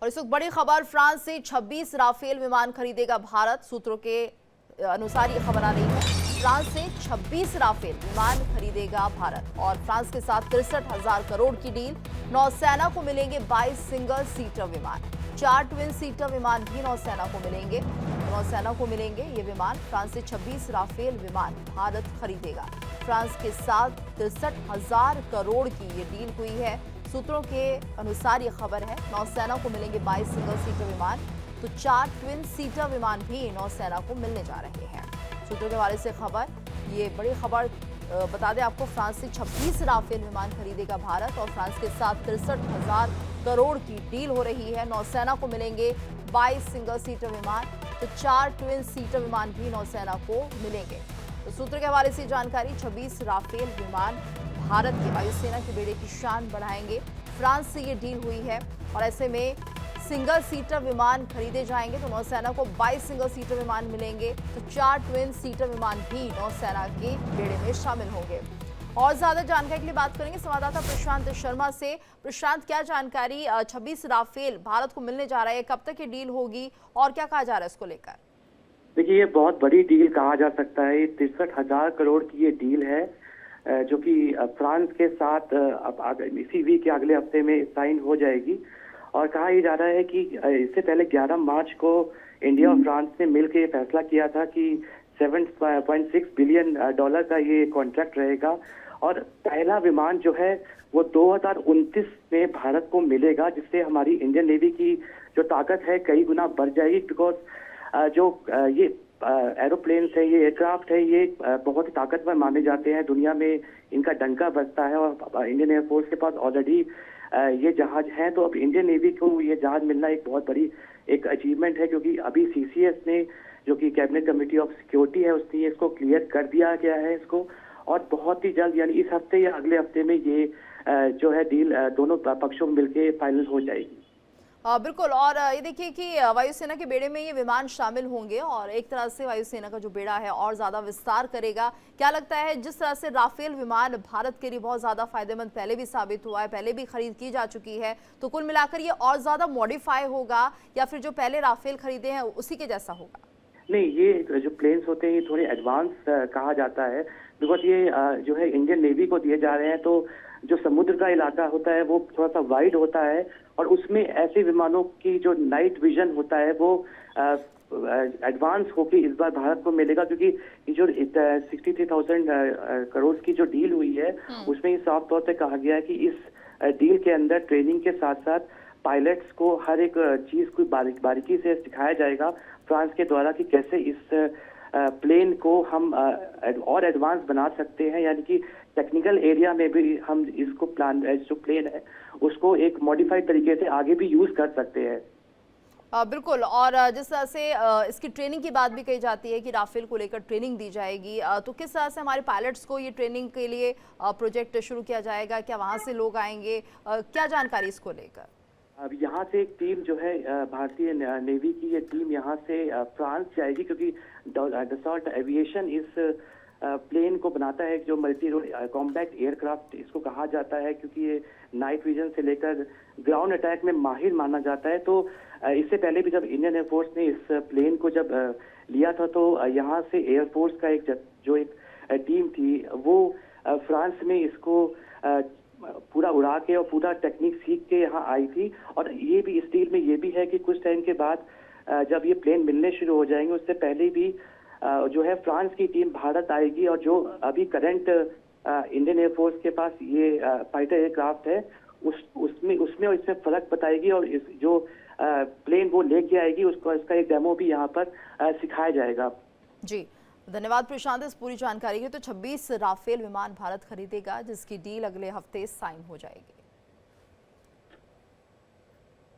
और इस वक्त बड़ी खबर, फ्रांस से 26 राफेल विमान खरीदेगा भारत। सूत्रों के अनुसार ये खबर आ रही है, फ्रांस से 26 राफेल विमान खरीदेगा भारत और फ्रांस के साथ 63,000 करोड़ की डील। नौसेना को मिलेंगे 22 सिंगल सीटर विमान, 4 ट्विन सीटर विमान भी नौसेना को मिलेंगे। नौसेना को मिलेंगे ये विमान। फ्रांस से 26 राफेल विमान भारत खरीदेगा। फ्रांस के साथ 63,000 करोड़ की ये डील हुई है। सूत्रों के अनुसार ये खबर है, नौसेना को मिलेंगे 22 सिंगल सीटर विमान, तो 4 ट्विन सीटर विमान भी नौसेना को मिलने जा रहे हैं। सूत्रों के हवाले से खबर, ये बड़ी खबर बता दें आपको, फ्रांस से 26 राफेल विमान खरीदेगा भारत और फ्रांस के साथ 63,000 करोड़ की डील हो रही है। नौसेना को मिलेंगे 22 सिंगल सीटर विमान, तो 4 ट्विन सीटर विमान भी नौसेना को मिलेंगे। तो सूत्रों के हवाले से जानकारी, 26 राफेल विमान भारत की वायुसेना के बेड़े की शान बढ़ाएंगे। फ्रांस से ये डील हुई है और ऐसे में सिंगल सीटर विमान खरीदे जाएंगे, तो नौसेना को 22 सिंगल सीटर विमान मिलेंगे, तो 4 ट्विन सीटर विमान भी नौसेना के बेड़े में शामिल होंगे। और ज्यादा जानकारी के लिए बात करेंगे संवाददाता प्रशांत शर्मा से। प्रशांत, क्या जानकारी, 26 राफेल भारत को मिलने जा रहा है, कब तक ये डील होगी और क्या कहा जा रहा है इसको लेकर? देखिए, ये बहुत बड़ी डील कहा जा सकता है। 63,000 करोड़ की ये डील है जो कि फ्रांस के साथ इसी वीक के अगले हफ्ते में साइन हो जाएगी। और कहा यह जा रहा है कि इससे पहले 11 मार्च को इंडिया और फ्रांस ने मिलकर ये फैसला किया था कि $7.6 बिलियन का ये कॉन्ट्रैक्ट रहेगा और पहला विमान जो है वो 2029 में भारत को मिलेगा, जिससे हमारी इंडियन नेवी की जो ताकत है कई गुना बढ़ जाएगी। बिकॉज जो ये एरोप्लेन्स है, ये एयरक्राफ्ट है, ये बहुत ही ताकतवर माने जाते हैं। दुनिया में इनका डंका बजता है और इंडियन एयरफोर्स के पास ऑलरेडी ये जहाज हैं। तो अब इंडियन नेवी को ये जहाज मिलना एक बहुत बड़ी एक अचीवमेंट है, क्योंकि अभी सीसीएस ने, जो कि कैबिनेट कमेटी ऑफ सिक्योरिटी है, उसने इसको क्लियर कर दिया गया है इसको। और बहुत ही जल्द, यानी इस हफ्ते या अगले हफ्ते में ये जो है डील दोनों पक्षों में मिलकर फाइनल हो जाएगी। बिल्कुल। और ये देखिए कि वायुसेना के बेड़े में ये विमान शामिल होंगे और एक तरह से वायुसेना का जो बेड़ा है और ज्यादा विस्तार करेगा। क्या लगता है, जिस तरह से राफेल विमान भारत के लिए बहुत ज्यादा फायदेमंद पहले भी साबित हुआ है, पहले भी खरीद की जा चुकी है, तो कुल मिलाकर ये और ज्यादा मॉडिफाई होगा या फिर जो पहले राफेल खरीदे हैं उसी के जैसा होगा? नहीं, ये जो प्लेन्स होते हैं ये थोड़े एडवांस कहा जाता है, बिकॉज ये जो है इंडियन नेवी को दिए जा रहे हैं। तो जो समुद्र का इलाका होता है वो थोड़ा सा वाइड होता है और उसमें ऐसे विमानों की जो नाइट विजन होता है वो एडवांस होके इस बार भारत को मिलेगा, क्योंकि जो 63,000 करोड़ की जो डील हुई है उसमें ये साफ तौर पे कहा गया है कि इस डील के अंदर ट्रेनिंग के साथ साथ पायलट्स को हर एक चीज को बारीकी से सिखाया जाएगा फ्रांस के द्वारा कि कैसे इस प्लेन को हम और एडवांस बना सकते हैं। यानी कि टेक्निकल एरिया में भी हम इसको जो प्लेन है उसको एक मॉडिफाइड तरीके से आगे भी यूज कर सकते हैं। बिल्कुल। और जिस तरह से इसकी ट्रेनिंग की बात भी कही जाती है कि राफेल को लेकर ट्रेनिंग दी जाएगी, तो किस तरह से हमारे पायलट्स को ये ट्रेनिंग के लिए प्रोजेक्ट शुरू किया जाएगा? क्या वहाँ से लोग आएंगे? क्या जानकारी इसको लेकर? अब यहाँ से एक टीम जो है भारतीय नेवी की, ये टीम यहाँ से फ्रांस जाएगी, क्योंकि डसॉल्ट एविएशन इस प्लेन को बनाता है, जो मल्टी रोल कॉम्पैक्ट एयरक्राफ्ट इसको कहा जाता है, क्योंकि ये नाइट विजन से लेकर ग्राउंड अटैक में माहिर माना जाता है। तो इससे पहले भी जब इंडियन एयरफोर्स ने इस प्लेन को जब लिया था, तो यहाँ से एयरफोर्स का एक टीम थी वो फ्रांस में इसको पूरा उड़ा के और पूरा टेक्निक सीख के यहाँ आई थी। और ये भी इस डील में ये भी है कि कुछ टाइम के बाद जब ये प्लेन मिलने शुरू हो जाएंगे, उससे पहले भी जो है फ्रांस की टीम भारत आएगी और जो अभी करंट इंडियन एयरफोर्स के पास ये फाइटर एयरक्राफ्ट है उसमें और इसमें फर्क बताएगी और इस जो प्लेन वो लेके आएगी उसका एक डेमो भी यहाँ पर सिखाया जाएगा। जी, धन्यवाद प्रशांत इस पूरी जानकारी के। तो 26 राफेल विमान भारत खरीदेगा, जिसकी डील अगले हफ्ते साइन हो जाएगी।